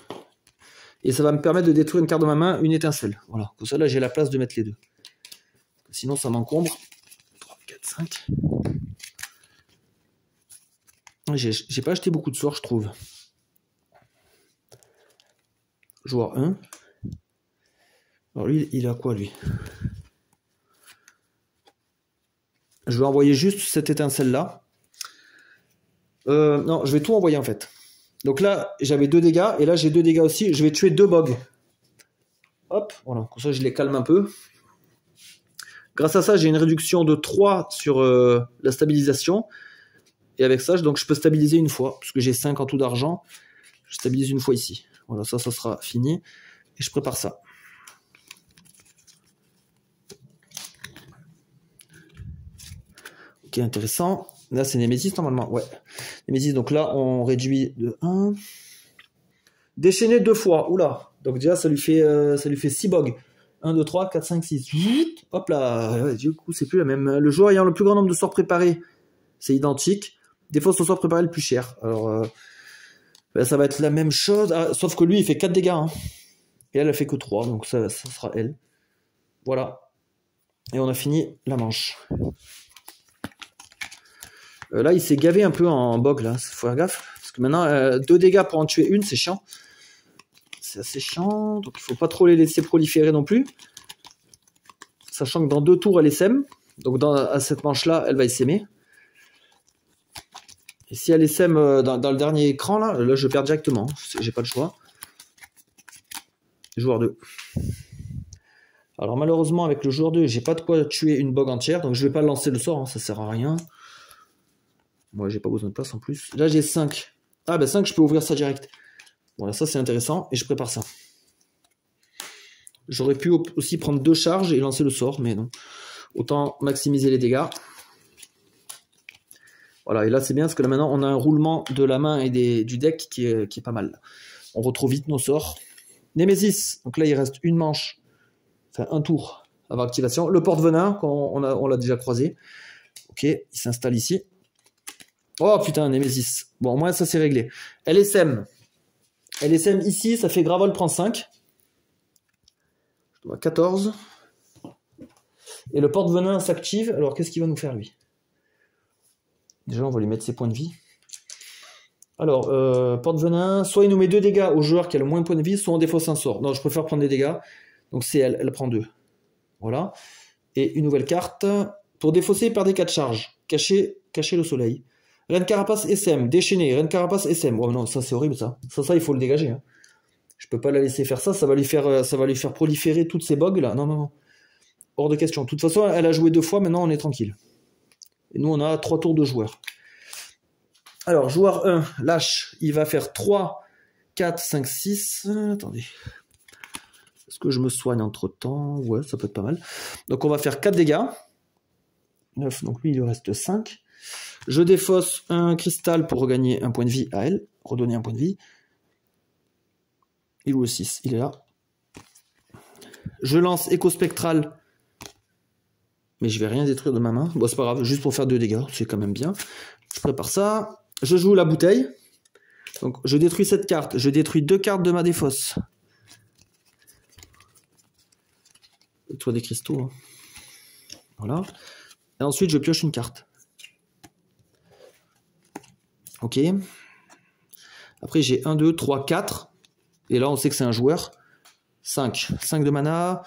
Et ça va me permettre de détruire une carte de ma main, une étincelle. Voilà. Comme ça, là, j'ai la place de mettre les deux. Sinon, ça m'encombre. 3, 4, 5. J'ai pas acheté beaucoup de sorts, je trouve. Joueur 1. Alors lui, il a quoi, lui? Je vais envoyer juste cette étincelle-là. Non, je vais tout envoyer, en fait. Donc là, j'avais 2 dégâts, et là, j'ai 2 dégâts aussi. Je vais tuer 2 bogs. Hop, voilà. Comme ça, je les calme un peu. Grâce à ça, j'ai une réduction de 3 sur la stabilisation. Et avec ça, donc, je peux stabiliser une fois, puisque j'ai 5 en tout d'argent. Je stabilise une fois ici. Voilà, ça sera fini. Et je prépare ça. Ok, intéressant. Là, c'est Némésis, normalement. Ouais. Némésis, donc là, on réduit de 1. Déchaîner 2 fois. Oula. Donc déjà, ça lui fait 6 bogs. 1, 2, 3, 4, 5, 6. Hop là. Ouais, du coup, c'est plus la même. Le joueur ayant le plus grand nombre de sorts préparés, c'est identique. Des fois, son sort préparé le plus cher. Alors, ça va être la même chose. Ah, sauf que lui, il fait 4 dégâts. Hein. Et elle fait que 3. Donc ça sera elle. Voilà. Et on a fini la manche. Là, il s'est gavé un peu en bog, là. Faut faire gaffe. Parce que maintenant, 2 dégâts pour en tuer une, c'est chiant. C'est assez chiant. Donc, il faut pas trop les laisser proliférer non plus. Sachant que dans 2 tours, elle essaime. Donc, à cette manche-là, elle va essaimer. Et si elle essaime dans le dernier écran, là, je perds directement. J'ai pas le choix. Joueur 2. Alors malheureusement avec le joueur 2, j'ai pas de quoi tuer une bog entière, donc je vais pas lancer le sort, hein, ça sert à rien. Moi j'ai pas besoin de place en plus. Là j'ai 5. Ah ben 5 je peux ouvrir ça direct. Voilà, ça c'est intéressant, et je prépare ça. J'aurais pu aussi prendre 2 charges et lancer le sort, mais non. Autant maximiser les dégâts. Voilà, et là c'est bien parce que là maintenant on a un roulement de la main et du deck qui est pas mal. On retrouve vite nos sorts. Némésis, donc là il reste une manche, enfin un tour avant activation. Le porte-venin, on l'a déjà croisé. Ok, il s'installe ici. Oh putain, Némésis. Bon, au moins ça c'est réglé. LSM. LSM ici, ça fait Gravol prend 5. Je dois 14. Et le porte-venin s'active. Alors qu'est-ce qu'il va nous faire lui? Déjà on va lui mettre ses points de vie. Alors, porte-venin, soit il nous met 2 dégâts au joueur qui a le moins de points de vie, soit on défausse un sort. Non, je préfère prendre des dégâts. Donc c'est elle prend 2. Voilà. Et une nouvelle carte. Pour défausser, perdez 4 charges. Cachez le soleil. Reine Carapace SM, déchaîné. Reine Carapace SM. Oh non, ça c'est horrible ça. Ça il faut le dégager. Hein. Je peux pas la laisser faire ça, ça va lui faire proliférer toutes ces bugs là. Non. Hors de question. De toute façon, elle a joué 2 fois, maintenant on est tranquille. Et nous on a 3 tours de joueurs. Alors, joueur 1, lâche, il va faire 3, 4, 5, 6. Attendez. Est-ce que je me soigne entre temps? Ouais, ça peut être pas mal. Donc, on va faire 4 dégâts. 9, donc lui, il lui reste 5. Je défausse un cristal pour regagner un point de vie à elle. Redonner un point de vie. Il est où le 6? Il est là. Je lance écho spectral. Mais je vais rien détruire de ma main. Bon, c'est pas grave, juste pour faire 2 dégâts. C'est quand même bien. Je prépare ça. Je joue la bouteille. Donc je détruis cette carte. Je détruis 2 cartes de ma défausse. Toi des cristaux. Hein. Voilà. Et ensuite je pioche une carte. Ok. Après j'ai 1, 2, 3, 4. Et là on sait que c'est un joueur. 5. 5 de mana.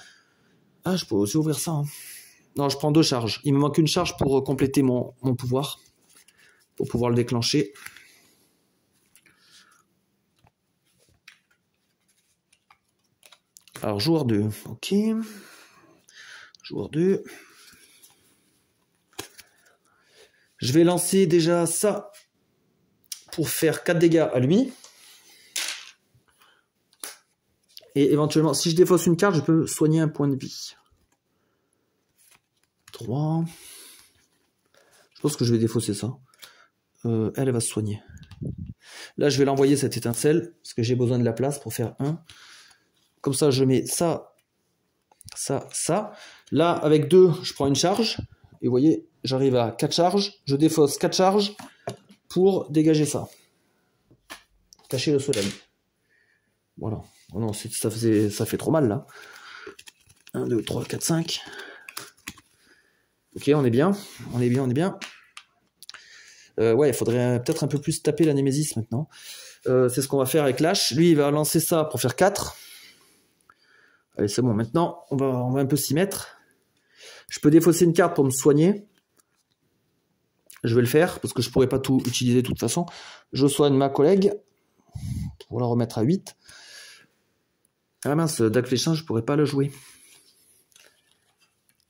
Ah, je peux aussi ouvrir ça. Hein. Non, je prends 2 charges. Il me manque une charge pour compléter mon pouvoir. Pour pouvoir le déclencher. Alors, joueur 2. Ok. Joueur 2. Je vais lancer déjà ça pour faire 4 dégâts à lui. Et éventuellement, si je défausse une carte, je peux soigner un point de vie. 3. Je pense que je vais défausser ça. Elle va se soigner. Là, je vais l'envoyer cette étincelle, parce que j'ai besoin de la place pour faire 1. Comme ça, je mets ça, ça, ça. Là, avec 2, je prends une charge. Et vous voyez, j'arrive à 4 charges. Je défausse 4 charges pour dégager ça. Cacher le soleil. Voilà. Oh non, ça fait trop mal, là. 1, 2, 3, 4, 5. Ok, on est bien. On est bien. Ouais, il faudrait peut-être un peu plus taper la Némésis maintenant. C'est ce qu'on va faire avec Lash. Lui, il va lancer ça pour faire 4. Allez, c'est bon. Maintenant, on va un peu s'y mettre. Je peux défausser une carte pour me soigner. Je vais le faire, parce que je ne pourrais pas tout utiliser de toute façon. Je soigne ma collègue, pour la remettre à 8. Ah mince, Dac Fléchin, je ne pourrais pas la jouer.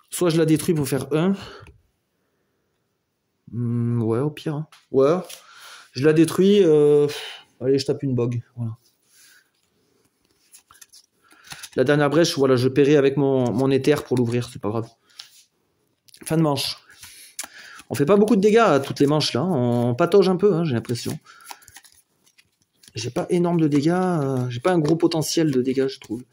Soit je la détruis pour faire 1. Ouais, au pire. Hein. Ouais, je la détruis. Allez, je tape une bog. Voilà. La dernière brèche, voilà, je paierai avec mon éther pour l'ouvrir, c'est pas grave. Fin de manche. On fait pas beaucoup de dégâts à toutes les manches là. On patauge un peu, hein, j'ai l'impression. J'ai pas énorme de dégâts. J'ai pas un gros potentiel de dégâts, je trouve.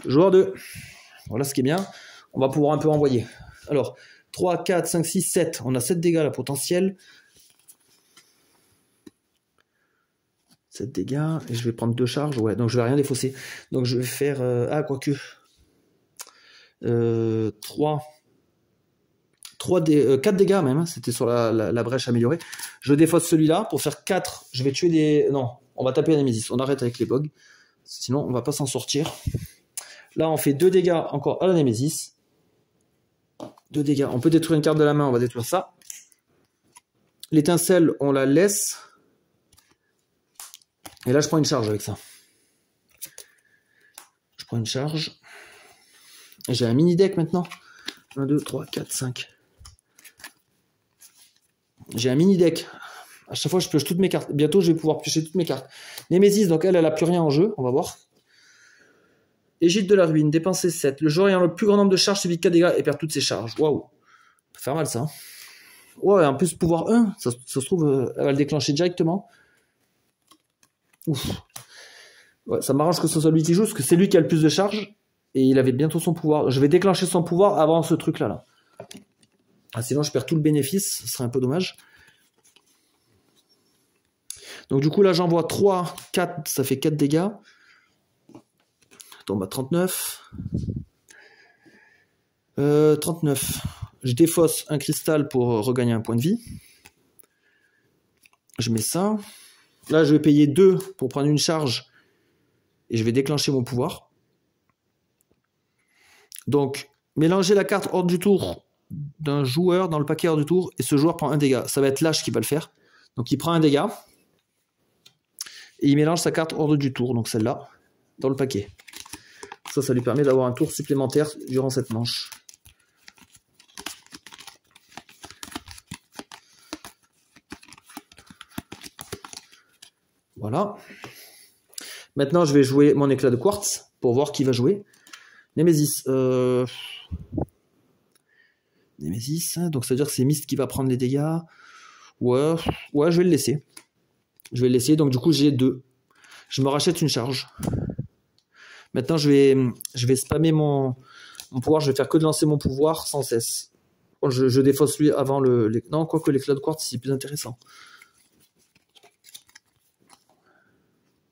Joueur 2. Voilà ce qui est bien. On va pouvoir un peu envoyer. Alors, 3, 4, 5, 6, 7. On a 7 dégâts là, potentiel. 7 dégâts. Et je vais prendre 2 charges. Ouais, donc je vais rien défausser. Donc je vais faire... ah, quoique. 4 dégâts même. Hein. C'était sur la brèche améliorée. Je défausse celui-là pour faire 4. Je vais tuer des... Non, on va taper la Némésis. On arrête avec les bugs. Sinon, on va pas s'en sortir. Là, on fait 2 dégâts encore à la Némésis. 2 dégâts. On peut détruire une carte de la main, on va détruire ça. L'étincelle, on la laisse. Et là, je prends une charge avec ça. Je prends une charge. J'ai un mini deck maintenant. 1, 2, 3, 4, 5. J'ai un mini deck. À chaque fois, je pioche toutes mes cartes. Bientôt, je vais pouvoir piocher toutes mes cartes. Némésis, donc elle a plus rien en jeu. On va voir. Égide de la ruine, dépenser 7. Le joueur ayant le plus grand nombre de charges subit 4 dégâts et perd toutes ses charges. Waouh. Ça peut faire mal, ça. Ouais, en plus, pouvoir 1. Ça se trouve, elle va le déclencher directement. Ouf. Ouais, ça m'arrange que ce soit lui qui joue, parce que c'est lui qui a le plus de charges. Et il avait bientôt son pouvoir. Je vais déclencher son pouvoir avant ce truc-là. Là. Ah, sinon, je perds tout le bénéfice. Ce serait un peu dommage. Donc, du coup, là, j'envoie 3, 4. Ça fait 4 dégâts. On tombe à 39. 39. Je défausse un cristal pour regagner un point de vie. Je mets ça. Là, je vais payer 2 pour prendre une charge. Et je vais déclencher mon pouvoir. Donc, mélanger la carte hors du tour d'un joueur dans le paquet hors du tour. Et ce joueur prend un dégât. Ça va être l'âge qui va le faire. Donc, il prend un dégât. Et il mélange sa carte hors du tour. Donc, celle-là, dans le paquet. Ça lui permet d'avoir un tour supplémentaire durant cette manche. Voilà. Maintenant, je vais jouer mon éclat de quartz pour voir qui va jouer. Némésis. Némésis, donc ça veut dire que c'est Myst qui va prendre les dégâts. Ouais, je vais le laisser. Je vais le laisser, donc du coup j'ai 2. Je me rachète une charge. Maintenant, je vais spammer mon pouvoir. Je vais faire que de lancer mon pouvoir sans cesse. Je défausse lui avant le... Non, quoique l'éclat de quartz, c'est plus intéressant.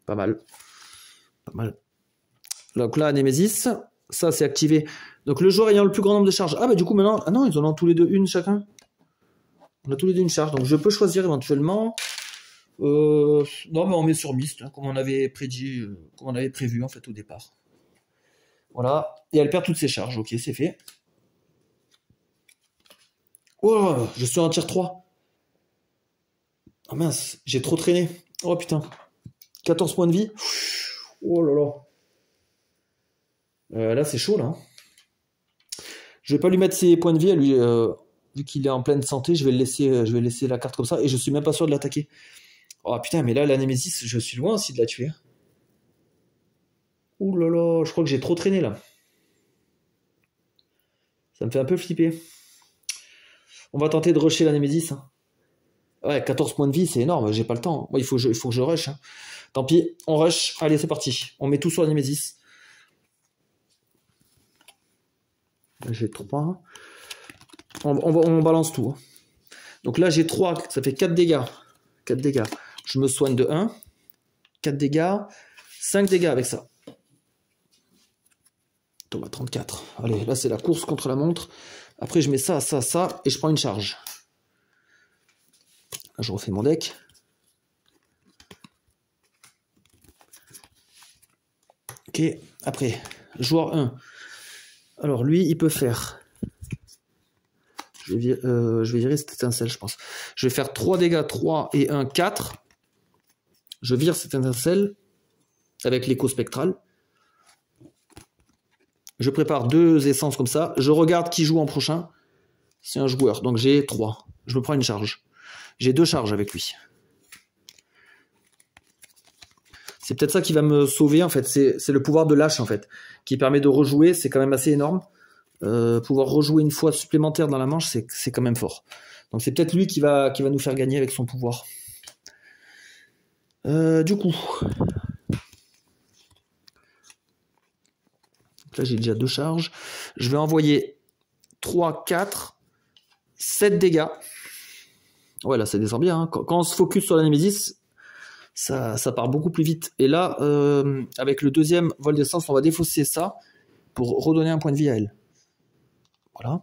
Pas mal. Pas mal. Donc là, Némésis, ça c'est activé. Donc le joueur ayant le plus grand nombre de charges. Ah bah du coup maintenant... Ah non, ils en ont tous les deux une chacun. On a tous les deux une charge. Donc je peux choisir éventuellement... Non mais on met sur Myst, hein, comme on avait prédit, comme on avait prévu en fait au départ. Voilà. Et elle perd toutes ses charges. Ok, c'est fait. Oh, je suis en tier 3. Ah mince, j'ai trop traîné. Oh putain. 14 points de vie. Oh là là. Là, c'est chaud, là. Je vais pas lui mettre ses points de vie à lui. Vu qu'il est en pleine santé, je vais laisser la carte comme ça. Et je suis même pas sûr de l'attaquer. Oh putain, mais là, la Némésis, je suis loin aussi de la tuer. Ouh là là, je crois que j'ai trop traîné, là. Ça me fait un peu flipper. On va tenter de rusher la Némésis. Hein. Ouais, 14 points de vie, c'est énorme. J'ai pas le temps. Moi, il faut que je rush. Hein. Tant pis, on rush. Allez, c'est parti. On met tout sur la Némésis. J'ai 3. On balance tout. Hein. Donc là, j'ai 3. Ça fait 4 dégâts. 4 dégâts. Je me soigne de 1. 4 dégâts. 5 dégâts avec ça. Tombe à 34. Allez, là, c'est la course contre la montre. Après, je mets ça, ça, ça. Et je prends une charge. Là, je refais mon deck. Ok. Après, joueur 1. Alors, lui, il peut faire... Je vais virer cette étincelle, je pense. Je vais faire 3 dégâts, 3 et 1, 4. Je vire cette étincelle avec l'écho spectral. Je prépare 2 essences comme ça. Je regarde qui joue en prochain. C'est un joueur, donc j'ai 3. Je me prends une charge. J'ai 2 charges avec lui. C'est peut-être ça qui va me sauver, en fait. C'est le pouvoir de lâche, en fait, qui permet de rejouer. C'est quand même assez énorme. Pouvoir rejouer une fois supplémentaire dans la manche, c'est quand même fort. Donc c'est peut-être lui qui va nous faire gagner avec son pouvoir. Du coup, là j'ai déjà 2 charges. Je vais envoyer 3, 4, 7 dégâts. Ouais, là ça descend bien. Hein. Quand on se focus sur la Némésis, ça part beaucoup plus vite. Et là, avec le deuxième vol d'essence, on va défausser ça pour redonner un point de vie à elle. Voilà.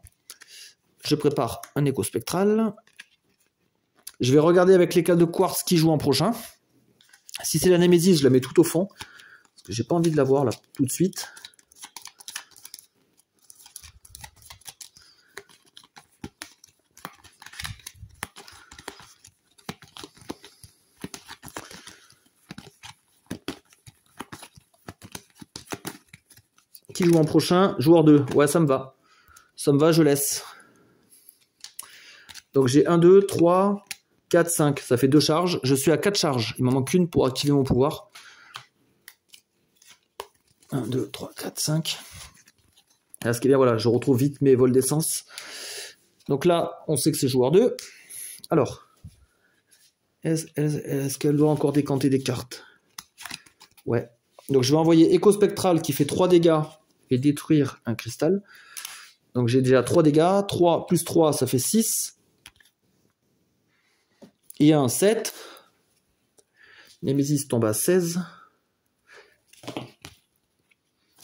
Je prépare un écho spectral. Je vais regarder avec les cas de quartz qui joue en prochain. Si c'est la Némésis, je la mets tout au fond. Parce que j'ai pas envie de la voir là tout de suite. Qui joue en prochain? Joueur 2. Ouais, ça me va. Ça me va, je laisse. Donc j'ai 1, 2, 3, 4, 5. Ça fait 2 charges. Je suis à 4 charges. Il m'en manque une pour activer mon pouvoir. 1, 2, 3, 4, 5. Là, ce qui est bien, voilà, je retrouve vite mes vols d'essence. Donc là, on sait que c'est joueur 2. Alors, est-ce qu'elle doit encore décanter des cartes? Ouais. Donc je vais envoyer Écho Spectral qui fait 3 dégâts et détruire un cristal. Donc j'ai déjà 3 dégâts. 3 plus 3, ça fait 6. Et 1, 7. Nemesis tombe à 16.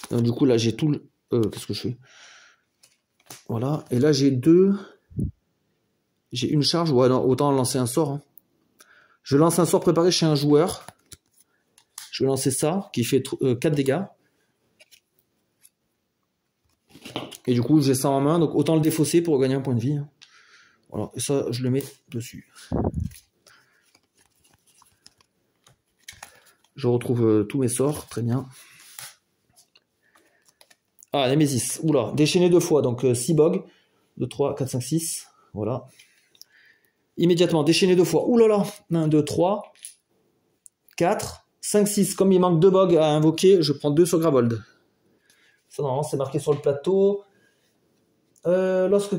Donc, du coup, là, j'ai tout le... qu'est-ce que je fais? Voilà. Et là, j'ai 2... J'ai une charge. Ouais, non, autant lancer un sort. Hein. Je lance un sort préparé chez un joueur. Je vais lancer ça, qui fait 4 dégâts. Et du coup, j'ai ça en main. Donc, autant le défausser pour gagner un point de vie. Voilà. Et ça, je le mets dessus. Je retrouve tous mes sorts. Très bien. Ah, Nemesis. Oula. Déchaîné 2 fois. Donc, 6 bogs. 2, 3, 4, 5, 6. Voilà. Immédiatement, déchaîné 2 fois. Ouh là là. 1, 2, 3, 4, 5, 6. Comme il manque 2 bogs à invoquer, je prends 2 sur Gravold. Ça, normalement, c'est marqué sur le plateau. Lorsque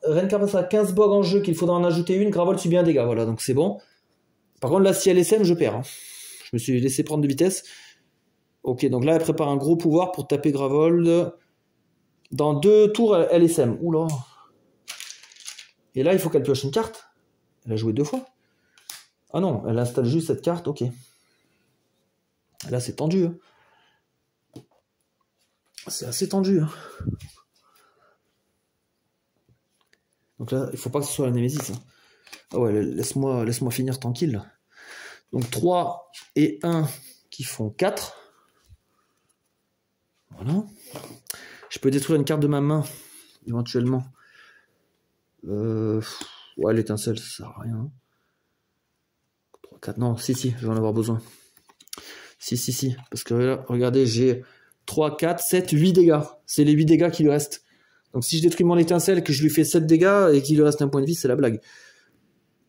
Reine Carapace a 15 bogs en jeu, qu'il faudra en ajouter une, Gravold subit un dégât. Voilà, donc c'est bon. Par contre, là, si elle SM, je perds. Hein. Je me suis laissé prendre de vitesse. Ok, donc là, elle prépare un gros pouvoir pour taper Gravold. Dans 2 tours, elle SM. Oula. Et là, il faut qu'elle pioche une carte. Elle a joué 2 fois. Ah non, elle installe juste cette carte, ok. Là, c'est tendu. Hein. C'est assez tendu. Hein. Donc là, il faut pas que ce soit la Némésis. Hein. Ah ouais, laisse-moi finir tranquille. Là. Donc 3 et 1 qui font 4. Voilà. Je peux détruire une carte de ma main, éventuellement. Ouais, l'étincelle, ça sert à rien. 3, 4, non, si, je vais en avoir besoin. Si. Parce que là, regardez, j'ai 3, 4, 7, 8 dégâts. C'est les 8 dégâts qui lui restent. Donc si je détruis mon étincelle et que je lui fais 7 dégâts et qu'il lui reste un point de vie, c'est la blague.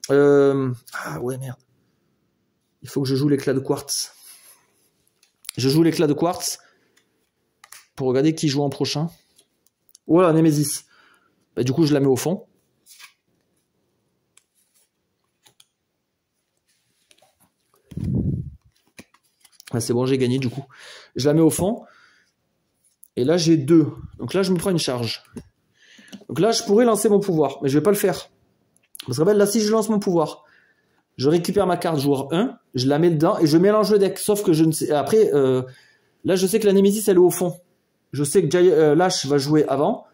Ah ouais, merde. Il faut que je joue l'éclat de quartz. Je joue l'éclat de quartz pour regarder qui joue en prochain. Voilà, Nemesis. Bah, du coup, je la mets au fond. Ah, c'est bon, j'ai gagné du coup. Je la mets au fond. Et là, j'ai 2. Donc là, je me prends une charge. Donc là, je pourrais lancer mon pouvoir, mais je vais pas le faire. Parce que là, si je lance mon pouvoir, je récupère ma carte joueur 1, je la mets dedans et je mélange le deck. Sauf que je ne sais... Après, là, je sais que la Nemesis, elle est au fond. Je sais que Lash va jouer avant.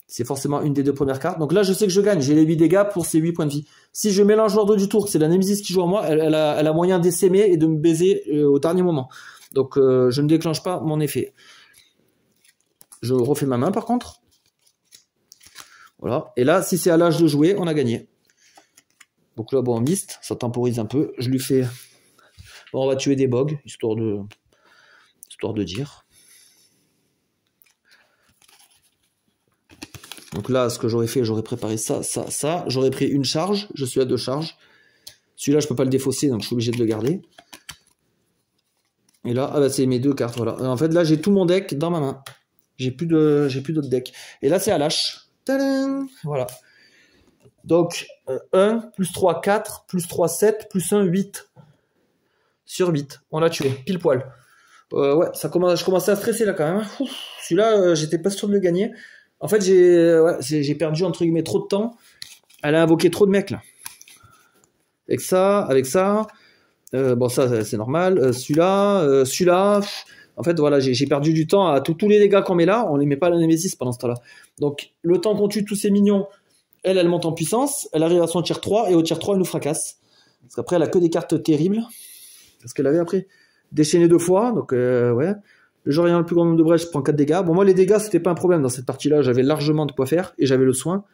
C'est forcément une des 2 premières cartes. Donc là, je sais que je gagne. J'ai les 8 dégâts pour ces 8 points de vie. Si je mélange l'ordre du tour, que c'est la Nemesis qui joue en moi, elle a moyen d'essaimer et de me baiser au dernier moment. Donc, je ne déclenche pas mon effet. Je refais ma main, par contre. Voilà. Et là, si c'est à l'âge de jouer, on a gagné. Donc là, bon, en mist, ça temporise un peu. Je lui fais... Bon, on va tuer des bogs, histoire de dire. Donc là, ce que j'aurais fait, j'aurais préparé ça. J'aurais pris une charge. Je suis à 2 charges. Celui-là, je peux pas le défausser, donc je suis obligé de le garder. Et là, ah bah, c'est mes 2 cartes, voilà. En fait, là, j'ai tout mon deck dans ma main. J'ai plus d'autres decks. Et là, c'est à l'âge. Tadam! Voilà. Donc, 1, plus 3, 4, plus 3, 7, plus 1, 8. Sur 8. On l'a tué, pile poil. Ouais, je commençais à stresser là quand même. Celui-là, j'étais pas sûr de le gagner. En fait, j'ai perdu entre guillemets trop de temps. Elle a invoqué trop de mecs là. Avec ça. Bon, ça, c'est normal. Celui-là. En fait, voilà, j'ai perdu du temps à tous les dégâts qu'on met là. On les met pas à la Nemesis pendant ce temps-là. Donc, le temps qu'on tue tous ces minions, elle monte en puissance. Elle arrive à son tier 3 et au tier 3, elle nous fracasse. Parce qu'après, elle a que des cartes terribles. Parce qu'elle avait après déchaîné 2 fois. Donc, ouais. Le joueur ayant le plus grand nombre de brèches prend 4 dégâts. Bon, moi, les dégâts, c'était pas un problème dans cette partie-là. J'avais largement de quoi faire et j'avais le soin.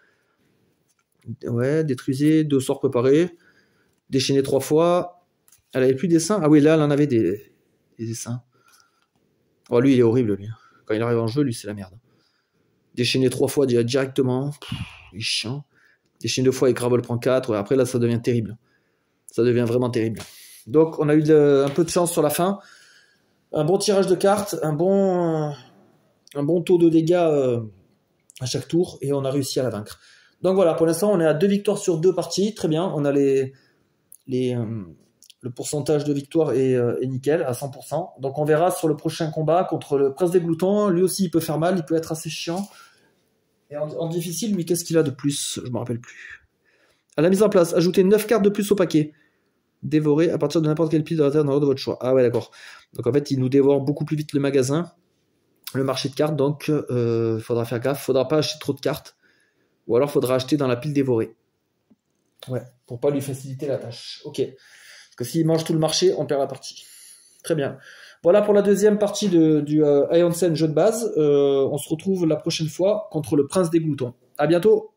Ouais, détruisez, 2 sorts préparés. Déchaîné 3 fois. Elle avait plus des seins. Ah oui, là, elle en avait des dessins. Oh, lui, il est horrible, lui. Quand il arrive en jeu, lui, c'est la merde. Déchaîner 3 fois directement, il est chiant. Déchaîner 2 fois et Crabble prend 4, ouais, après là, ça devient terrible. Ça devient vraiment terrible. Donc, on a eu un peu de chance sur la fin. Un bon tirage de cartes, un bon taux de dégâts à chaque tour, et on a réussi à la vaincre. Donc voilà, pour l'instant, on est à 2 victoires sur 2 parties, très bien. On a le pourcentage de victoire est nickel, à 100%. Donc on verra sur le prochain combat contre le Prince des Gloutons. Lui aussi, il peut faire mal, il peut être assez chiant. Et en difficile, lui, qu'est-ce qu'il a de plus? Je me rappelle plus. À la mise en place, ajoutez 9 cartes de plus au paquet. Dévorer à partir de n'importe quelle pile de la terre dans l'ordre de votre choix. Ah ouais, d'accord. Donc en fait, il nous dévore beaucoup plus vite le magasin, le marché de cartes, donc il faudra faire gaffe. Faudra pas acheter trop de cartes. Ou alors, faudra acheter dans la pile dévorée. Ouais, pour pas lui faciliter la tâche. Ok. Parce que s'il mange tout le marché, on perd la partie. Très bien. Voilà pour la deuxième partie du Ion Sen jeu de base. On se retrouve la prochaine fois contre le Prince des Gloutons. À bientôt.